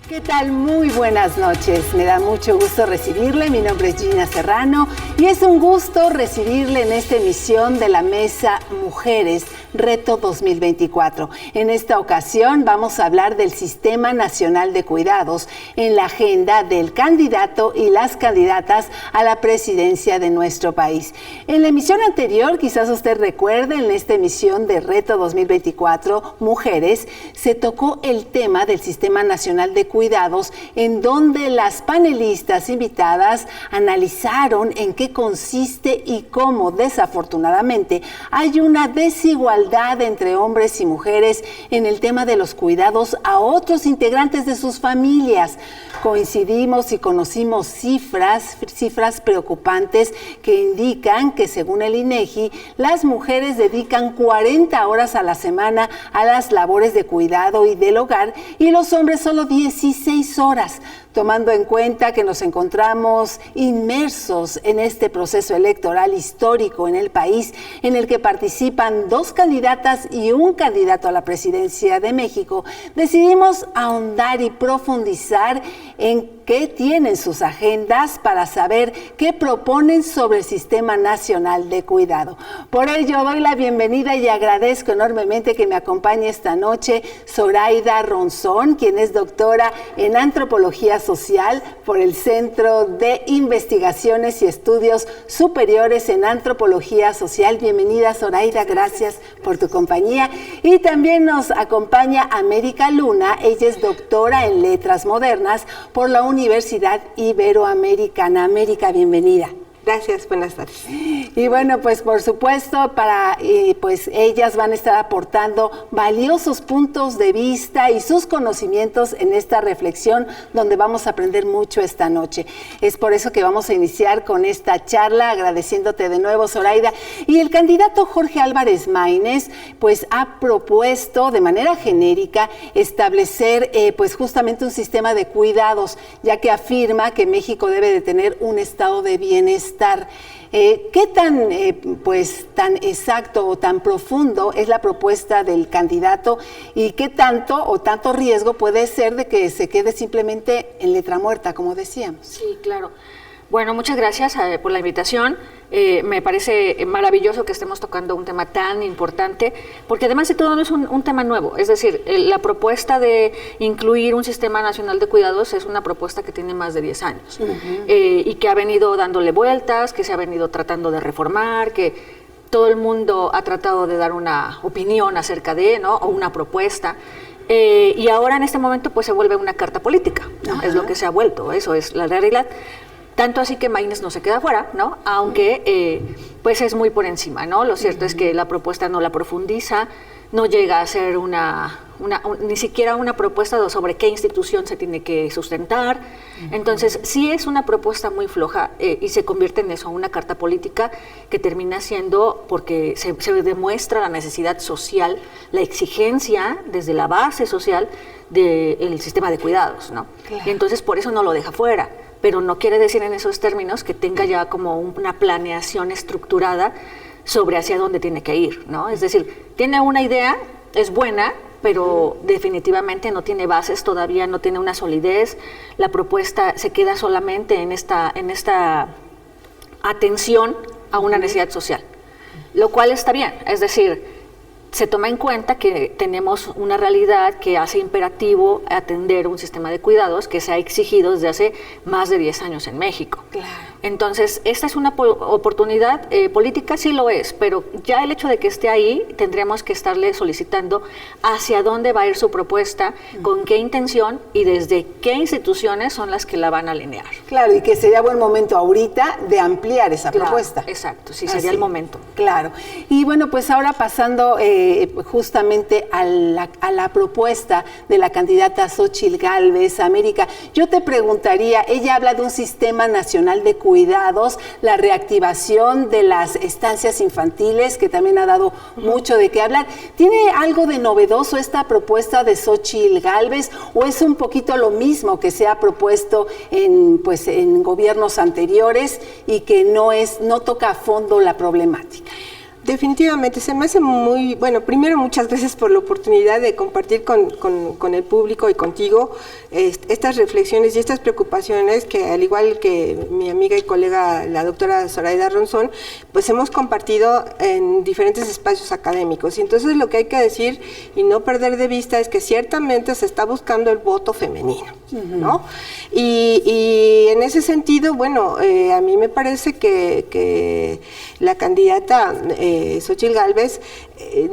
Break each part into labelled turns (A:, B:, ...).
A: ¿Qué tal? Muy buenas noches. Me da mucho gusto recibirle. Mi nombre es Gina Serrano y es un gusto recibirle en esta emisión de la Mesa Mujeres, Reto 2024. En esta ocasión vamos a hablar del Sistema Nacional de Cuidados en la agenda del candidato y las candidatas a la presidencia de nuestro país. En la emisión anterior, quizás usted recuerde, en esta emisión de Reto 2024 Mujeres, se tocó el tema del Sistema Nacional de Cuidados, en donde las panelistas invitadas analizaron en qué consiste y cómo, desafortunadamente, hay una desigualdad entre hombres y mujeres en el tema de los cuidados a otros integrantes de sus familias. Coincidimos y conocimos cifras preocupantes que indican que, según el INEGI, las mujeres dedican 40 horas a la semana a las labores de cuidado y del hogar y los hombres solo 16 horas. Tomando en cuenta que nos encontramos inmersos en este proceso electoral histórico en el país, en el que participan 2 candidatas y un candidato a la presidencia de México, decidimos ahondar y profundizar en qué tienen sus agendas para saber qué proponen sobre el Sistema Nacional de Cuidado. Por ello, doy la bienvenida y agradezco enormemente que me acompañe esta noche Zoraida Ronzón, quien es doctora en Antropología Social por el Centro de Investigaciones y Estudios Superiores en Antropología Social. Bienvenida, Zoraida, gracias por tu compañía. Y también nos acompaña América Luna, ella es doctora en Letras Modernas por la Universidad Iberoamericana. América, bienvenida.
B: Gracias, buenas tardes.
A: Y bueno, pues por supuesto, pues ellas van a estar aportando valiosos puntos de vista y sus conocimientos en esta reflexión donde vamos a aprender mucho esta noche. Es por eso que vamos a iniciar con esta charla, agradeciéndote de nuevo, Zoraida. Y el candidato Jorge Álvarez Maínez, pues ha propuesto de manera genérica establecer pues justamente un sistema de cuidados, ya que afirma que México debe de tener un estado de bienestar. ¿Qué tan exacto o tan profundo es la propuesta del candidato y qué tanto riesgo puede ser de que se quede simplemente en letra muerta, como decíamos?
C: Sí, claro. Bueno, muchas gracias por la invitación. Me parece maravilloso que estemos tocando un tema tan importante, porque además de todo no es un tema nuevo. Es decir, la propuesta de incluir un Sistema Nacional de Cuidados es una propuesta que tiene más de 10 años y que ha venido dándole vueltas, que se ha venido tratando de reformar, que todo el mundo ha tratado de dar una opinión acerca de, ¿no? O una propuesta. Y ahora en este momento pues se vuelve una carta política, ¿no? Es lo que se ha vuelto, eso es la realidad. Tanto así que Maínez no se queda fuera, ¿no? Aunque pues es muy por encima, ¿no? Lo cierto es que la propuesta no la profundiza, no llega a ser ni siquiera una propuesta sobre qué institución se tiene que sustentar. Entonces, sí es una propuesta muy floja y se convierte en eso, una carta política que termina siendo, porque se demuestra la necesidad social, la exigencia desde la base social del sistema de cuidados, ¿no? Claro. Y entonces por eso no lo deja fuera. Pero no quiere decir en esos términos que tenga ya como una planeación estructurada sobre hacia dónde tiene que ir, ¿no? Es decir, tiene una idea, es buena, pero definitivamente no tiene bases todavía, no tiene una solidez. La propuesta se queda solamente en esta atención a una necesidad social, lo cual está bien, es decir, se toma en cuenta que tenemos una realidad que hace imperativo atender un sistema de cuidados que se ha exigido desde hace más de 10 años en México. Claro. Entonces, esta es una oportunidad política, sí lo es, pero ya el hecho de que esté ahí, tendríamos que estarle solicitando hacia dónde va a ir su propuesta, con qué intención y desde qué instituciones son las que la van a alinear.
A: Claro, y que sería buen momento ahorita de ampliar esa propuesta.
C: Exacto, sí, sería el momento.
A: Claro. Y bueno, pues ahora pasando justamente a la propuesta de la candidata Xóchitl Gálvez, América, yo te preguntaría, ella habla de un Sistema Nacional de Cuidados, la reactivación de las estancias infantiles, que también ha dado mucho de qué hablar. ¿Tiene algo de novedoso esta propuesta de Xóchitl Gálvez o es un poquito lo mismo que se ha propuesto en gobiernos anteriores y que no toca a fondo la problemática?
B: Definitivamente, se me hace muy, bueno, primero muchas gracias por la oportunidad de compartir con el público y contigo estas reflexiones y estas preocupaciones que, al igual que mi amiga y colega, la doctora Zoraida Ronzón, pues hemos compartido en diferentes espacios académicos. Y entonces lo que hay que decir y no perder de vista es que ciertamente se está buscando el voto femenino, ¿no? Y en ese sentido, bueno, a mí me parece que la candidata Xóchitl Gálvez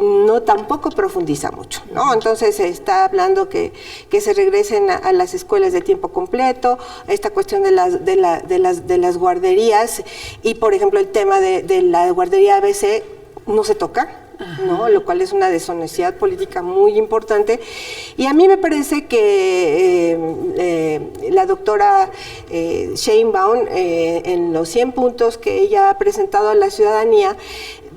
B: no tampoco profundiza mucho, ¿no? Entonces se está hablando que se regresen a las escuelas de tiempo completo, esta cuestión de las guarderías y, por ejemplo, el tema de la guardería ABC no se toca. ¿No? Lo cual es una deshonestidad política muy importante. Y a mí me parece que la doctora Sheinbaum, en los 100 puntos que ella ha presentado a la ciudadanía,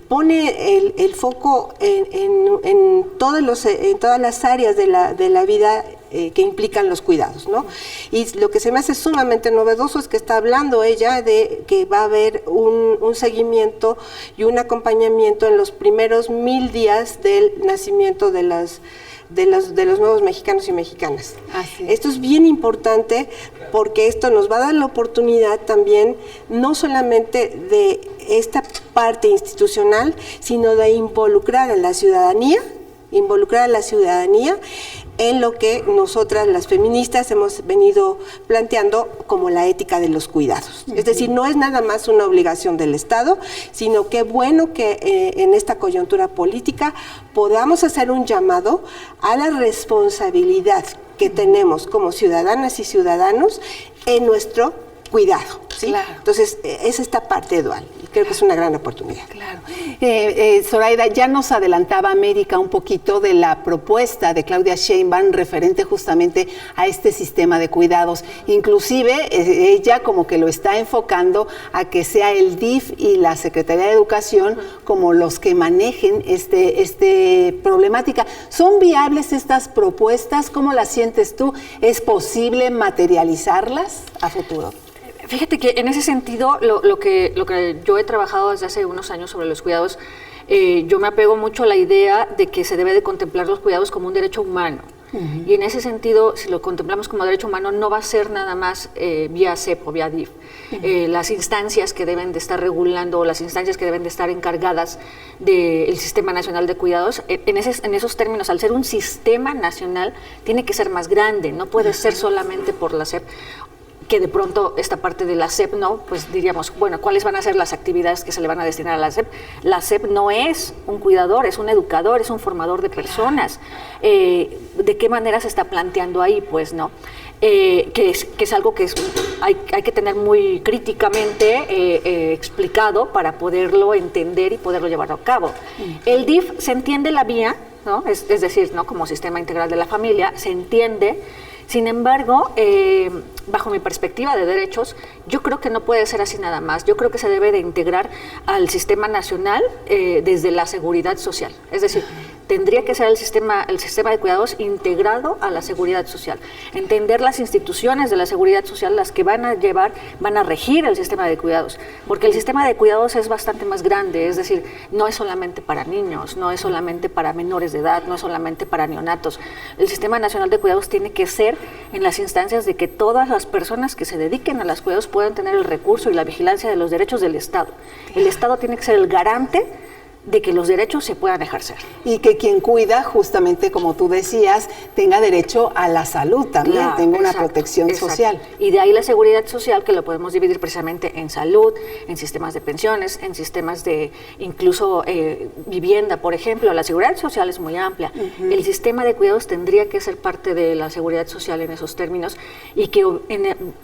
B: pone el foco en todas las áreas de la vida que implican los cuidados, ¿no? Y lo que se me hace sumamente novedoso es que está hablando ella de que va a haber un seguimiento y un acompañamiento en los primeros 1000 días del nacimiento de los nuevos mexicanos y mexicanas. Esto es bien importante porque esto nos va a dar la oportunidad también no solamente de esta parte institucional, sino de involucrar a la ciudadanía en lo que nosotras las feministas hemos venido planteando como la ética de los cuidados. Es decir, no es nada más una obligación del Estado, sino que bueno que en esta coyuntura política podamos hacer un llamado a la responsabilidad que tenemos como ciudadanas y ciudadanos en nuestro cuidado, ¿sí?
A: Claro.
B: Entonces, es esta parte dual. Creo que es una gran oportunidad.
A: Claro. Zoraida, ya nos adelantaba América un poquito de la propuesta de Claudia Sheinbaum referente justamente a este sistema de cuidados. Inclusive ella como que lo está enfocando a que sea el DIF y la Secretaría de Educación como los que manejen este problemática. ¿Son viables estas propuestas? ¿Cómo las sientes tú? ¿Es posible materializarlas a futuro?
C: Fíjate que en ese sentido, lo que yo he trabajado desde hace unos años sobre los cuidados, yo me apego mucho a la idea de que se debe de contemplar los cuidados como un derecho humano. Y en ese sentido, si lo contemplamos como derecho humano, no va a ser nada más vía SEP o vía DIF. Las instancias que deben de estar regulando o las instancias que deben de estar encargadas del Sistema Nacional de Cuidados, en esos términos, al ser un sistema nacional, tiene que ser más grande, no puede ser solamente por la SEP. Que de pronto esta parte de la SEP, ¿no? Pues diríamos, bueno, ¿cuáles van a ser las actividades que se le van a destinar a la SEP? La SEP no es un cuidador, es un educador, es un formador de personas. ¿De qué manera se está planteando ahí? Pues, ¿no? Que es algo que hay que tener muy críticamente explicado para poderlo entender y poderlo llevar a cabo. El DIF se entiende la vía, ¿no? Es decir, ¿no? Como sistema integral de la familia, se entiende. Sin embargo, bajo mi perspectiva de derechos, yo creo que no puede ser así nada más. Yo creo que se debe de integrar al sistema nacional desde la seguridad social. Es decir, tendría que ser el sistema de cuidados integrado a la seguridad social. Entender las instituciones de la seguridad social, las que van a regir el sistema de cuidados. Porque el sistema de cuidados es bastante más grande. Es decir, no es solamente para niños, no es solamente para menores de edad, no es solamente para neonatos. El Sistema Nacional de Cuidados tiene que ser en las instancias de que todas las personas que se dediquen a los cuidados puedan tener el recurso y la vigilancia de los derechos del Estado. El Estado tiene que ser el garante de que los derechos se puedan ejercer.
A: Y que quien cuida, justamente como tú decías, tenga derecho a la salud también, claro, tenga una protección social.
C: Y de ahí la seguridad social, que lo podemos dividir precisamente en salud, en sistemas de pensiones, en sistemas de incluso vivienda, por ejemplo. La seguridad social es muy amplia. El sistema de cuidados tendría que ser parte de la seguridad social en esos términos y que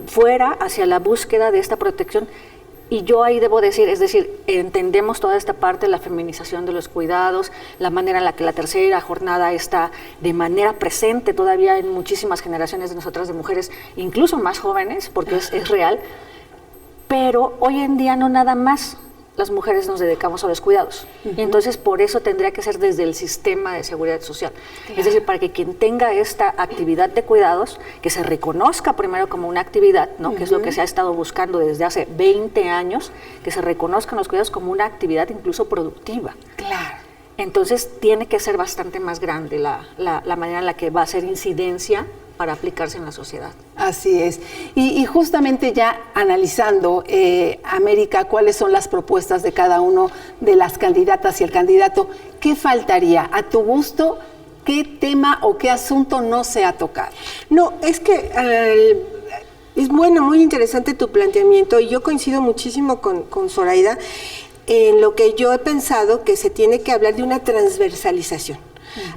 C: fuera hacia la búsqueda de esta protección. Y yo ahí debo decir, es decir, entendemos toda esta parte de la feminización de los cuidados, la manera en la que la tercera jornada está de manera presente todavía en muchísimas generaciones de nosotras de mujeres, incluso más jóvenes, porque es real, pero hoy en día no nada más las mujeres nos dedicamos a los cuidados. Y entonces por eso tendría que ser desde el sistema de seguridad social. Claro. Es decir, para que quien tenga esta actividad de cuidados, que se reconozca primero como una actividad, ¿no? Que es lo que se ha estado buscando desde hace 20 años, que se reconozcan los cuidados como una actividad incluso productiva.
A: Claro.
C: Entonces tiene que ser bastante más grande la manera en la que va a hacer incidencia para aplicarse en la sociedad.
A: Así es. Y justamente ya analizando, América, cuáles son las propuestas de cada uno de las candidatas y el candidato, ¿qué faltaría? A tu gusto, ¿qué tema o qué asunto no se ha tocado?
B: No, es que es bueno, muy interesante tu planteamiento y yo coincido muchísimo con Zoraida en lo que yo he pensado que se tiene que hablar de una transversalización.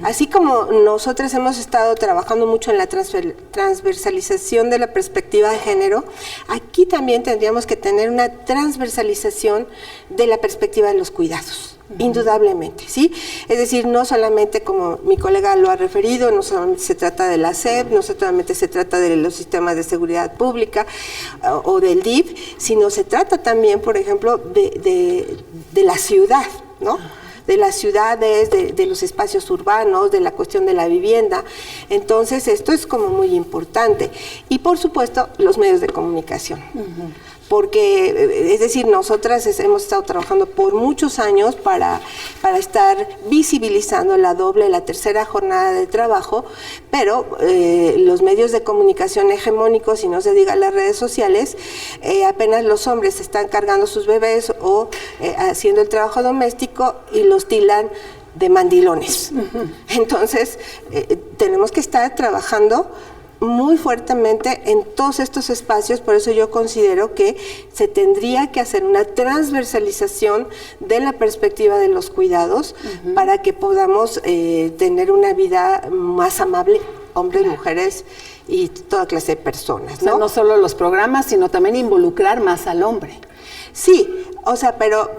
B: Así como nosotras hemos estado trabajando mucho en la transversalización de la perspectiva de género, aquí también tendríamos que tener una transversalización de la perspectiva de los cuidados. Indudablemente, ¿sí? Es decir, no solamente como mi colega lo ha referido, no solamente se trata de la SEP, no solamente se trata de los sistemas de seguridad pública o del DIF, sino se trata también, por ejemplo, de la ciudad, ¿no? De las ciudades, de los espacios urbanos, de la cuestión de la vivienda. Entonces, esto es como muy importante. Y, por supuesto, los medios de comunicación. Porque, es decir, nosotras hemos estado trabajando por muchos años para estar visibilizando la doble, la tercera jornada de trabajo, pero los medios de comunicación hegemónicos, y no se diga las redes sociales, apenas los hombres están cargando sus bebés o haciendo el trabajo doméstico y los tildan de mandilones. Entonces, tenemos que estar trabajando muy fuertemente en todos estos espacios, por eso yo considero que se tendría que hacer una transversalización de la perspectiva de los cuidados para que podamos tener una vida más amable, hombres, mujeres y toda clase de personas, ¿no?
A: O sea, no solo los programas, sino también involucrar más al hombre.
B: Sí, o sea, pero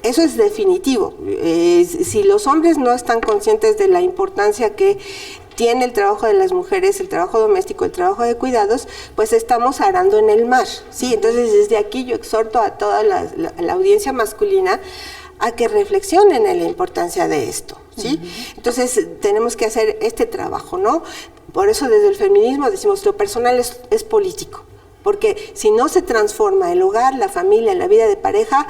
B: eso es definitivo. Si los hombres no están conscientes de la importancia que tiene el trabajo de las mujeres, el trabajo doméstico, el trabajo de cuidados, pues estamos arando en el mar, ¿sí? Entonces, desde aquí yo exhorto a toda la audiencia masculina a que reflexionen en la importancia de esto, ¿sí? Entonces, tenemos que hacer este trabajo, ¿no? Por eso, desde el feminismo decimos, lo personal es político, porque si no se transforma el hogar, la familia, la vida de pareja,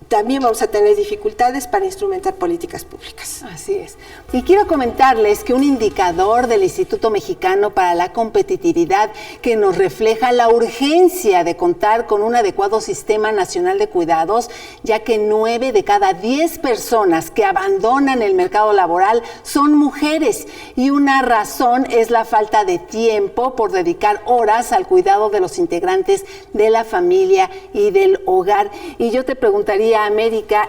B: también vamos a tener dificultades para instrumentar políticas públicas.
A: Así es. Y quiero comentarles que un indicador del Instituto Mexicano para la Competitividad que nos refleja la urgencia de contar con un adecuado sistema nacional de cuidados, ya que 9 de cada 10 personas que abandonan el mercado laboral son mujeres, y una razón es la falta de tiempo por dedicar horas al cuidado de los integrantes de la familia y del hogar. Y yo te preguntaría, América,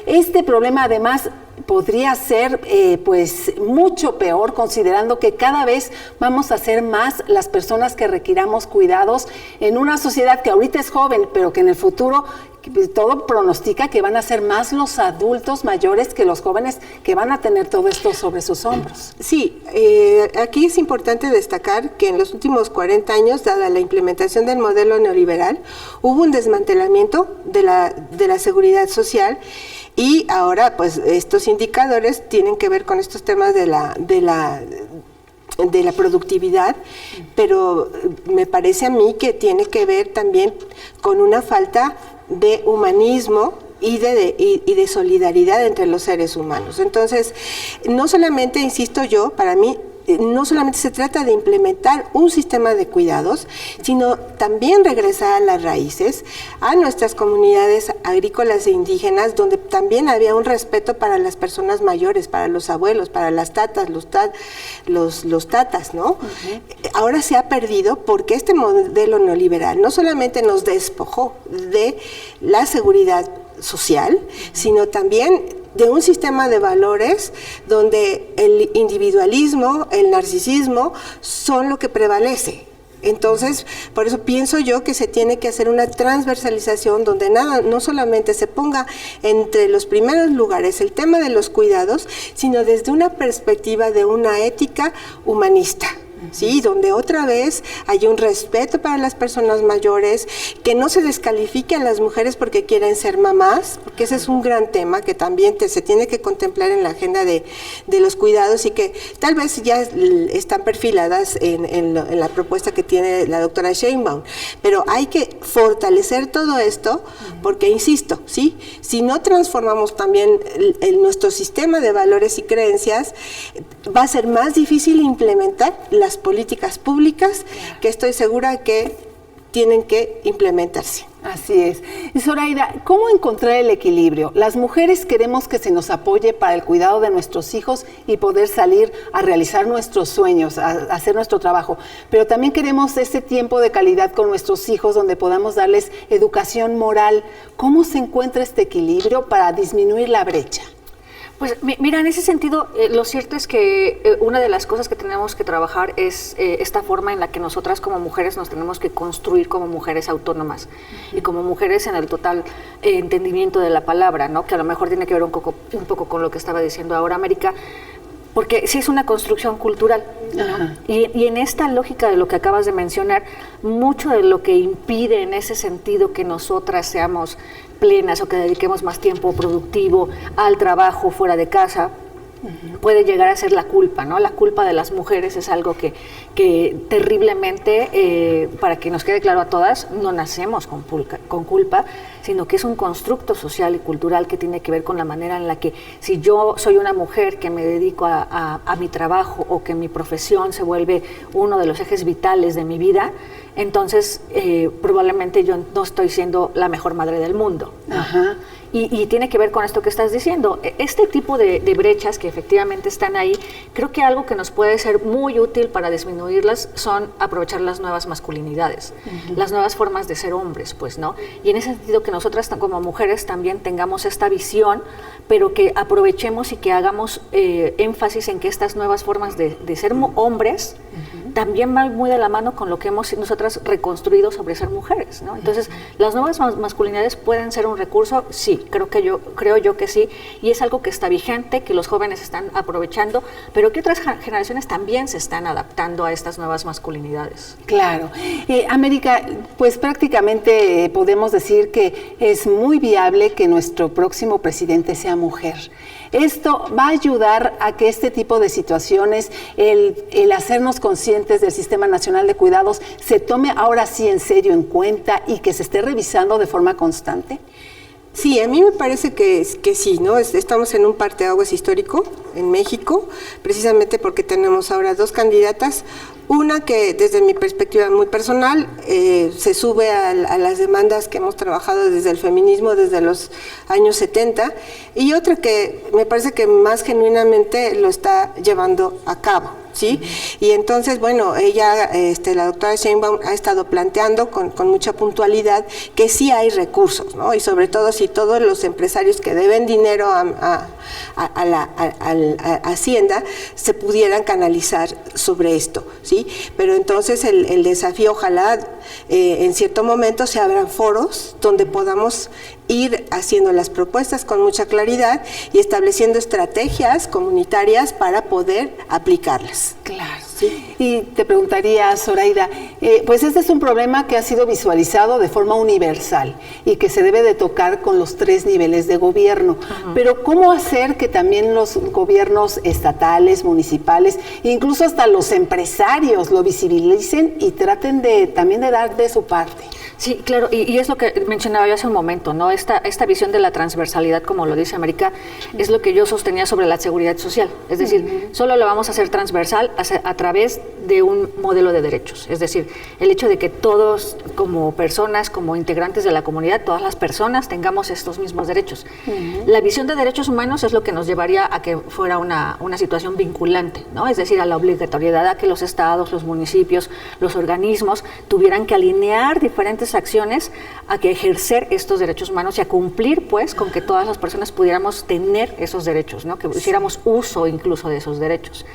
A: este problema además podría ser pues mucho peor, considerando que cada vez vamos a ser más las personas que requiramos cuidados en una sociedad que ahorita es joven, pero que en el futuro todo pronostica que van a ser más los adultos mayores que los jóvenes que van a tener todo esto sobre sus hombros.
B: Sí, aquí es importante destacar que en los últimos 40 años, dada la implementación del modelo neoliberal, hubo un desmantelamiento de la seguridad social, y ahora pues estos indicadores tienen que ver con estos temas de la productividad, pero me parece a mí que tiene que ver también con una falta de humanismo y de solidaridad entre los seres humanos. Entonces, no solamente, insisto yo, para mí, no solamente se trata de implementar un sistema de cuidados, sino también regresar a las raíces, a nuestras comunidades agrícolas e indígenas, donde también había un respeto para las personas mayores, para los abuelos, para las tatas, los tatas, ¿no? Ahora se ha perdido porque este modelo neoliberal no solamente nos despojó de la seguridad social, sino también de un sistema de valores donde el individualismo, el narcisismo son lo que prevalece. Entonces, por eso pienso yo que se tiene que hacer una transversalización donde no solamente se ponga entre los primeros lugares el tema de los cuidados, sino desde una perspectiva de una ética humanista, ¿sí? Donde otra vez hay un respeto para las personas mayores, que no se descalifique a las mujeres porque quieren ser mamás, porque ese es un gran tema que también se tiene que contemplar en la agenda de los cuidados y que tal vez ya están perfiladas en la propuesta que tiene la doctora Sheinbaum. Pero hay que fortalecer todo esto porque, insisto, ¿sí? Si no transformamos también nuestro sistema de valores y creencias, va a ser más difícil implementar las políticas públicas que estoy segura que tienen que implementarse.
A: Así es. Y Zoraida, ¿cómo encontrar el equilibrio? Las mujeres queremos que se nos apoye para el cuidado de nuestros hijos y poder salir a realizar nuestros sueños, a hacer nuestro trabajo, pero también queremos ese tiempo de calidad con nuestros hijos donde podamos darles educación moral. ¿Cómo se encuentra este equilibrio para disminuir la brecha?
C: Pues mira, en ese sentido, lo cierto es que una de las cosas que tenemos que trabajar es esta forma en la que nosotras como mujeres nos tenemos que construir como mujeres autónomas y como mujeres en el total entendimiento de la palabra, ¿no? Que a lo mejor tiene que ver un poco con lo que estaba diciendo ahora América, porque sí es una construcción cultural, ¿no? Y en esta lógica de lo que acabas de mencionar, mucho de lo que impide en ese sentido que nosotras seamos plenas o que dediquemos más tiempo productivo al trabajo fuera de casa, puede llegar a ser la culpa, ¿no? La culpa de las mujeres es algo que terriblemente, para que nos quede claro a todas, no nacemos con culpa, sino que es un constructo social y cultural que tiene que ver con la manera en la que si yo soy una mujer que me dedico a mi trabajo o que mi profesión se vuelve uno de los ejes vitales de mi vida, entonces probablemente yo no estoy siendo la mejor madre del mundo, ¿no? Ajá. Y tiene que ver con esto que estás diciendo. Este tipo de brechas que efectivamente están ahí, creo que algo que nos puede ser muy útil para disminuirlas son aprovechar las nuevas masculinidades, las nuevas formas de ser hombres, pues, ¿no? Y en ese sentido que nosotras como mujeres también tengamos esta visión, pero que aprovechemos y que hagamos énfasis en que estas nuevas formas de ser hombres también van muy de la mano con lo que hemos nosotras reconstruido sobre ser mujeres, ¿no? Entonces, las nuevas masculinidades pueden ser un recurso, sí, creo yo que sí, y es algo que está vigente, que los jóvenes están aprovechando, pero que otras generaciones también se están adaptando a estas nuevas masculinidades.
A: Claro. América, pues prácticamente podemos decir que es muy viable que nuestro próximo presidente sea mujer. Esto va a ayudar a que este tipo de situaciones, el hacernos conscientes del Sistema Nacional de Cuidados, se tome ahora sí en serio en cuenta y que se esté revisando de forma constante.
B: Sí, a mí me parece que sí, ¿no? Estamos en un parteaguas histórico en México, precisamente porque tenemos ahora dos candidatas, una que desde mi perspectiva muy personal se sube a las demandas que hemos trabajado desde el feminismo desde los años 70, y otra que me parece que más genuinamente lo está llevando a cabo, ¿sí? Y entonces, bueno, ella, la doctora Sheinbaum ha estado planteando con mucha puntualidad que sí hay recursos, ¿no? Y sobre todo si todos los empresarios que deben dinero a la Hacienda se pudieran canalizar sobre esto, ¿sí? Pero entonces el desafío, ojalá en cierto momento se abran foros donde podamos ir haciendo las propuestas con mucha claridad y estableciendo estrategias comunitarias para poder aplicarlas.
A: Claro. Sí. Y te preguntaría, Zoraida, pues este es un problema que ha sido visualizado de forma universal y que se debe de tocar con los 3 niveles de gobierno. Pero ¿cómo hacer que también los gobiernos estatales, municipales, incluso hasta los empresarios lo visibilicen y traten también de dar de su parte?
C: Sí, claro, y es lo que mencionaba yo hace un momento, ¿no? Esta visión de la transversalidad, como lo dice América, es lo que yo sostenía sobre la seguridad social. Es decir, solo lo vamos a hacer transversal a través de un modelo de derechos. Es decir, el hecho de que todos como personas, como integrantes de la comunidad, todas las personas tengamos estos mismos derechos. La visión de derechos humanos es lo que nos llevaría a que fuera una situación vinculante, ¿no? Es decir, a la obligatoriedad a que los estados, los municipios, los organismos tuvieran que alinear diferentes acciones a que ejercer estos derechos humanos y a cumplir, pues, con que todas las personas pudiéramos tener esos derechos, ¿no? Que hiciéramos uso incluso de esos derechos.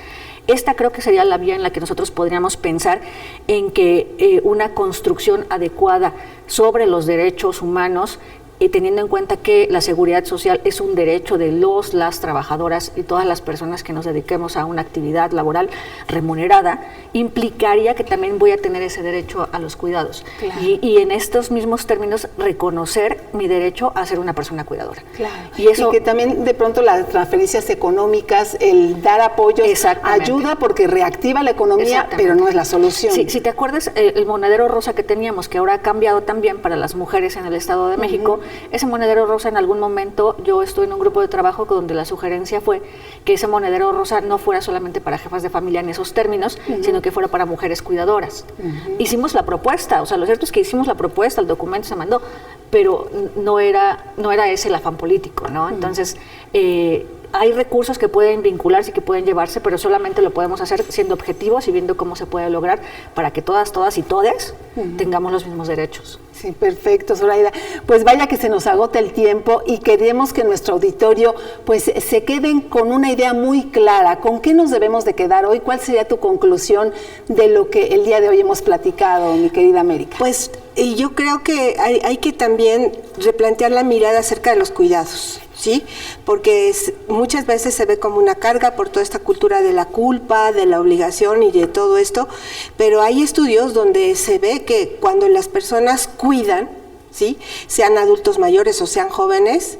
C: Esta creo que sería la vía en la que nosotros podríamos pensar en que una construcción adecuada sobre los derechos humanos teniendo en cuenta que la seguridad social es un derecho de las trabajadoras y todas las personas que nos dediquemos a una actividad laboral remunerada, implicaría que también voy a tener ese derecho a los cuidados.
A: Claro.
C: Y en estos mismos términos, reconocer mi derecho a ser una persona cuidadora.
A: Claro.
C: Y eso,
A: que también de pronto las transferencias económicas, el dar apoyo, ayuda porque reactiva la economía, pero no es la solución.
C: Sí, si te acuerdas, el monedero rosa que teníamos, que ahora ha cambiado también para las mujeres en el Estado de México, ese monedero rosa en algún momento, yo estuve en un grupo de trabajo donde la sugerencia fue que ese monedero rosa no fuera solamente para jefas de familia en esos términos, sino que fuera para mujeres cuidadoras. Hicimos la propuesta, o sea, lo cierto es que hicimos la propuesta, el documento se mandó, pero no era ese el afán político, ¿no? Entonces, hay recursos que pueden vincularse y que pueden llevarse, pero solamente lo podemos hacer siendo objetivos y viendo cómo se puede lograr para que todas y todes tengamos los mismos derechos.
A: Sí, perfecto, Zoraida. Pues vaya que se nos agota el tiempo y queremos que nuestro auditorio pues se queden con una idea muy clara. ¿Con qué nos debemos de quedar hoy? ¿Cuál sería tu conclusión de lo que el día de hoy hemos platicado, mi querida América?
B: Pues yo creo que hay que también replantear la mirada acerca de los cuidados, ¿sí? Porque muchas veces se ve como una carga por toda esta cultura de la culpa, de la obligación y de todo esto, pero hay estudios donde se ve que cuando las personas cuidan, ¿sí? Sean adultos mayores o sean jóvenes,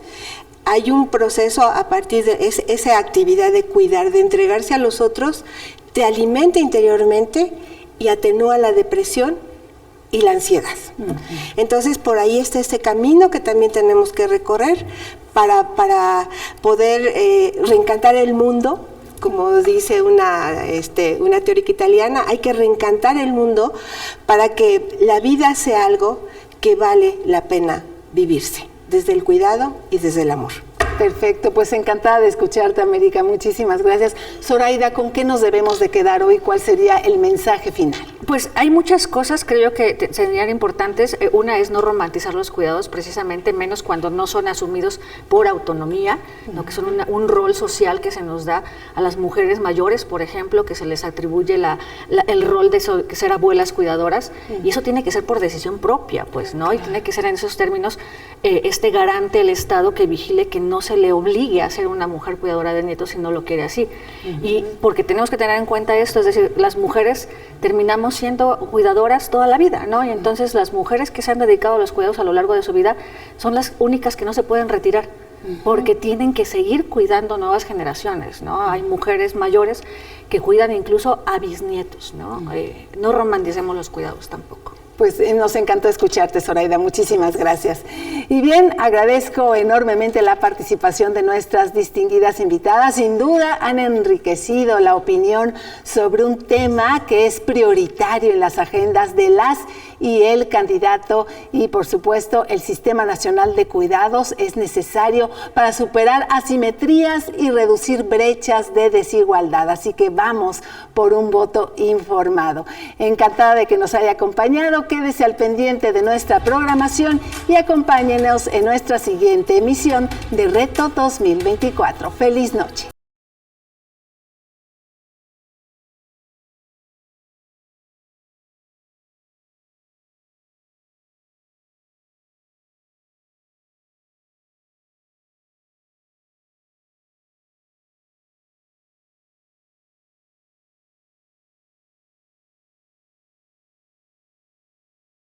B: hay un proceso a partir de esa actividad de cuidar, de entregarse a los otros, te alimenta interiormente y atenúa la depresión y la ansiedad. Entonces, por ahí está este camino que también tenemos que recorrer para poder reencantar el mundo. Como dice una teórica italiana, hay que reencantar el mundo para que la vida sea algo que vale la pena vivirse, desde el cuidado y desde el amor.
A: Perfecto, pues encantada de escucharte, América. Muchísimas gracias. Zoraida, ¿con qué nos debemos de quedar hoy? ¿Cuál sería el mensaje final?
C: Pues hay muchas cosas, creo que serían importantes. Una es no romantizar los cuidados, precisamente menos cuando no son asumidos por autonomía, ¿no? Que son un rol social que se nos da a las mujeres mayores, por ejemplo, que se les atribuye el rol de ser abuelas cuidadoras, y eso tiene que ser por decisión propia, pues, ¿no? Y tiene que ser en esos términos este garante el Estado que vigile que no se le obligue a ser una mujer cuidadora de nietos si no lo quiere así. Y porque tenemos que tener en cuenta esto, es decir, las mujeres terminamos siendo cuidadoras toda la vida, ¿no? Y entonces las mujeres que se han dedicado a los cuidados a lo largo de su vida son las únicas que no se pueden retirar, porque tienen que seguir cuidando nuevas generaciones, ¿no? Hay mujeres mayores que cuidan incluso a bisnietos, ¿no? No romanticemos los cuidados tampoco.
A: Pues nos encantó escucharte, Zoraida, muchísimas gracias. Y bien, agradezco enormemente la participación de nuestras distinguidas invitadas. Sin duda han enriquecido la opinión sobre un tema que es prioritario en las agendas de las y el candidato, y por supuesto el Sistema Nacional de Cuidados es necesario para superar asimetrías y reducir brechas de desigualdad. Así que vamos por un voto informado. Encantada de que nos haya acompañado. Quédese al pendiente de nuestra programación y acompáñenos en nuestra siguiente emisión de Reto 2024. ¡Feliz noche!